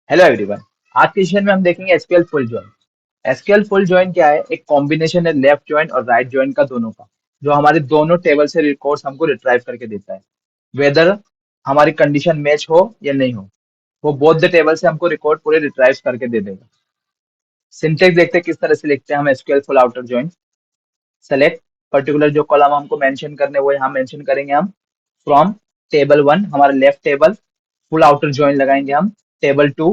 Hello everyone. आज के session में हम देखेंगे SQL full join. SQL full join क्या है? एक कॉम्बिनेशन है लेफ्ट जॉइन और राइट जॉइन का, दोनों का, जो हमारे दोनों टेबल से रिकॉर्ड्स हमको रिट्राइव करके देता है, वेदर हमारी कंडीशन मैच हो या नहीं हो। वो बोथ द टेबल से हमको रिकॉर्ड पूरे रिट्राइव करके दे देगा। सिंटेक्स देखते हैं किस तरह से लिखते हैं हम SQL full outer join. Select particular जो कॉलम हमको मेंशन करने वो यहाँ मेंशन करेंगे हम। फ्रॉम टेबल वन हमारा left table, full outer join लगाएंगे हम। Table two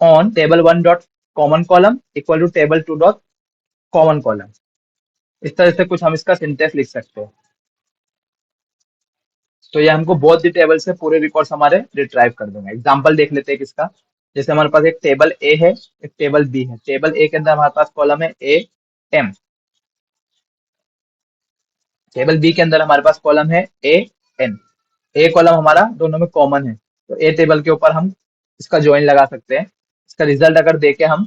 on table one dot common column equal to table two dot common column. इस तरह से कुछ हम इसका सिंटेक्स लिख सकते हैं। तो ये हमको बोथ द टेबल से पूरे रिकॉर्ड्स हमारे रिट्राइव कर देंगे। एग्जांपल देख लेते हैं किसका। जैसे हमारे पास एक टेबल ए है, एक टेबल बी है। टेबल ए के अंदर हमारे पास कॉलम है ए एम। टेबल बी के अंदर हमारे पास कॉलम है ए एन। ए कॉलम हमारा दोनों में कॉमन है, तो ए टेबल के ऊपर हम इसका ज्वाइन लगा सकते हैं। इसका रिजल्ट अगर देखें हम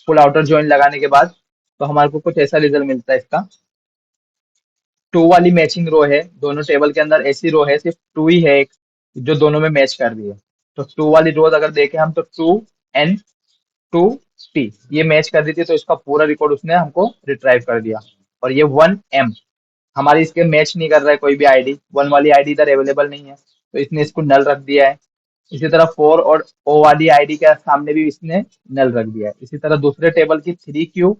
फुल आउटर ज्वाइन लगाने के बाद, तो हमारे को कुछ ऐसा रिजल्ट मिलता है इसका। टू वाली मैचिंग रो है, दोनों टेबल के अंदर ऐसी रो है, सिर्फ टू ही है एक जो दोनों में मैच कर रही है। तो टू वाली रो अगर देखें हम, तो टू एन टू टी ये मैच कर रही थी, तो इसका पूरा रिकॉर्ड उसने हमको रिट्राइव कर दिया। और ये वन एम हमारी इसके मैच नहीं कर रहा है, कोई भी आईडी, वन वाली आईडी इधर अवेलेबल नहीं है, तो इसने इसको नल रख दिया है। इसी तरह फोर और ओ वाली आईडी के सामने भी इसने नल रख दिया है। इसी तरह दूसरे टेबल की थ्री क्यू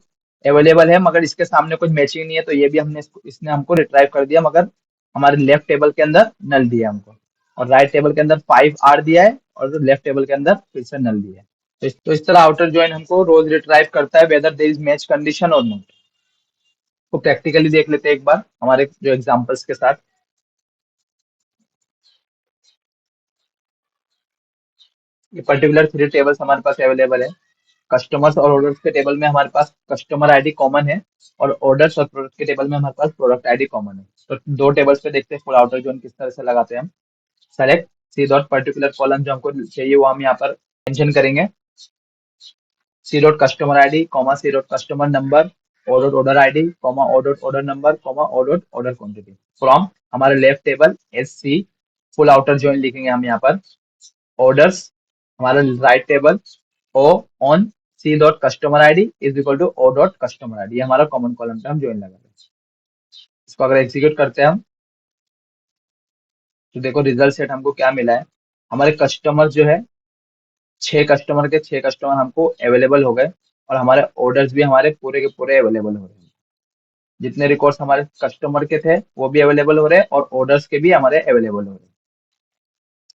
अवेलेबल है, मगर इसके सामने कुछ मैचिंग नहीं है, तो ये भी इसने हमको रिट्राइव कर दिया, मगर हमारे लेफ्ट टेबल के अंदर नल दिया हमको। और राइट टेबल के अंदर फाइव आर दिया है, और लेफ्ट टेबल के अंदर फिर से नल दिया है। तो इस तरह आउटर ज्वाइन हमको रोज रिट्राइव करता है, whether there is match condition और नॉट। तो प्रैक्टिकली देख लेते हैं एक बार हमारे जो एग्जांपल्स के साथ। ये पर्टिकुलर थ्री टेबल्स हमारे पास अवेलेबल है। कस्टमर्स और ऑर्डर्स के टेबल में हमारे पास कस्टमर आईडी कॉमन है, और ऑर्डर्स और प्रोडक्ट के टेबल में हमारे पास प्रोडक्ट आईडी कॉमन है। तो दो टेबल्स पे देखते हैं फुल आउटर जोन किस तरह से लगाते हैं हम। Select C dot particular column जो हमको चाहिए वो हम यहाँ पर मेंशन करेंगे। C dot customer ID comma C dot customer number, O dot order ID comma O dot order number comma O dot order quantity. From हमारे left table as C full outer join लिखेंगे हम यहाँ पर। Orders हमारा right table O on C dot customer ID is equal to O dot customer ID, हमारा common column पे हम join लगा रहे हैं। इसको अगर एग्जीक्यूट करते हैं हम, तो देखो रिजल्ट सेट हमको क्या मिला है। हमारे कस्टमर जो है, छह कस्टमर के छह कस्टमर हमको अवेलेबल हो गए, और हमारे ऑर्डर्स भी हमारे पूरे के पूरे अवेलेबल हो रहे हैं। जितने रिकॉर्ड्स हमारे कस्टमर के थे वो भी अवेलेबल हो रहे हैं, और ऑर्डर्स के भी हमारे अवेलेबल हो रहे हैं।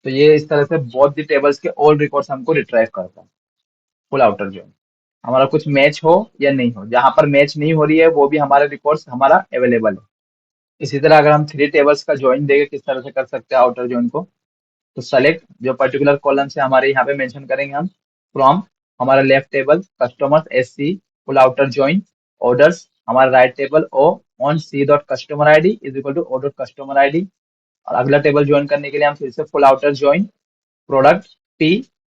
तो ये इस तरह से बोथ द टेबल्स के ऑल रिकॉर्ड्स हमको रिट्राइव करता है फुल आउटर जो हमारा कुछ मैच हो या नहीं हो। जहां पर मैच नहीं हो रही है वो भी हमारे रिकॉर्ड्स हमारा अवेलेबल है। इसी तरह अगर हम थ्री टेबल्स का ज्वाइन देंगे किस तरह से कर सकते हैं आउटर ज्वाइन को, तो सेलेक्ट जो पर्टिकुलर कॉलम से हमारे यहाँ पे मेंशन करेंगे हम। फ्रॉम हमारा left table customers as C full outer join. Orders हमारा right table O on C dot customer ID is equal to O dot customer ID. और अगला टेबल ज्वाइन करने के लिए हम फिर से full outer join product P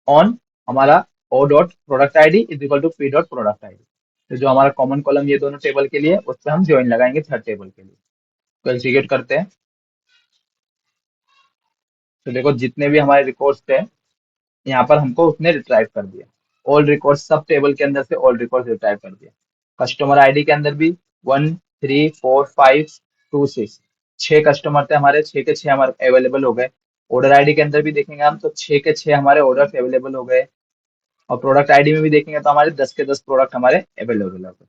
on हमारा O dot product ID is equal to P dot product ID. तो जो हमारा कॉमन कॉलम ये दोनों टेबल के लिए, उस पर हम ज्वाइन लगाएंगे थर्ड टेबल के लिए। तो एग्जीक्यूट करते हैं, तो देखो जितने भी हमारे रिकॉर्ड्स थे यहाँ पर हमको उसने रिट्राइव कर दिया। ऑल रिकॉर्ड सब टेबल के अंदर से ऑल रिकॉर्ड रिट्राइव कर दिया। कस्टमर आईडी के अंदर भी one three four five two six, छह कस्टमर थे हमारे, छह के छह हमारे अवेलेबल हो गए। ऑर्डर आईडी के अंदर भी देखेंगे हम, तो छह के छह हमारे ऑर्डर अवेलेबल हो गए। और प्रोडक्ट आईडी में भी देखेंगे तो हमारे 10 के 10 प्रोडक्ट हमारे अवेलेबल हो गए।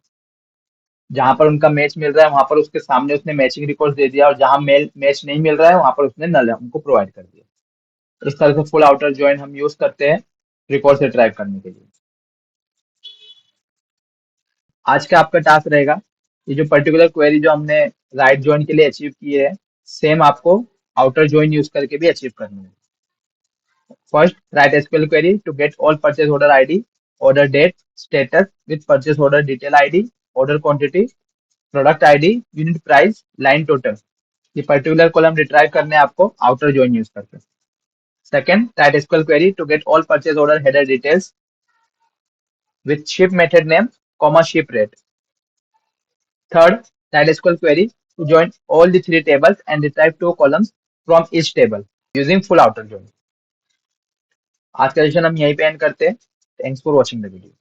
जहां पर उनका मैच मिल रहा है वहां पर उसके सामने उसने मैचिंग रिकॉर्ड दे दिया, और जहां मेल मैच नहीं मिल रहा है वहां पर उसने नल हमको प्रोवाइड कर दिया। इस तरह से फुल आउटर ज्वाइन हम यूज करते हैं रिकॉर्ड से ट्रैक करने के लिए। आज का आपका टास्क रहेगा, ये जो पर्टिकुलर क्वेरी जो हमने राइट ज्वाइन के लिए अचीव की है, सेम आपको आउटर ज्वाइन यूज करके भी अचीव करनी है। First write SQL query to get all purchase order ID, order date, status with purchase order detail ID, order quantity, product ID, unit price, line total. ये particular column retrieve करने हैं आपको outer join use करके। Second write SQL query to get all purchase order header details with ship method name comma ship rate. Third, write SQL query to join all the three tables and retrieve two columns from each table using full outer join. आज का session हम यहीं पे and करते हैं। Thanks for watching the video.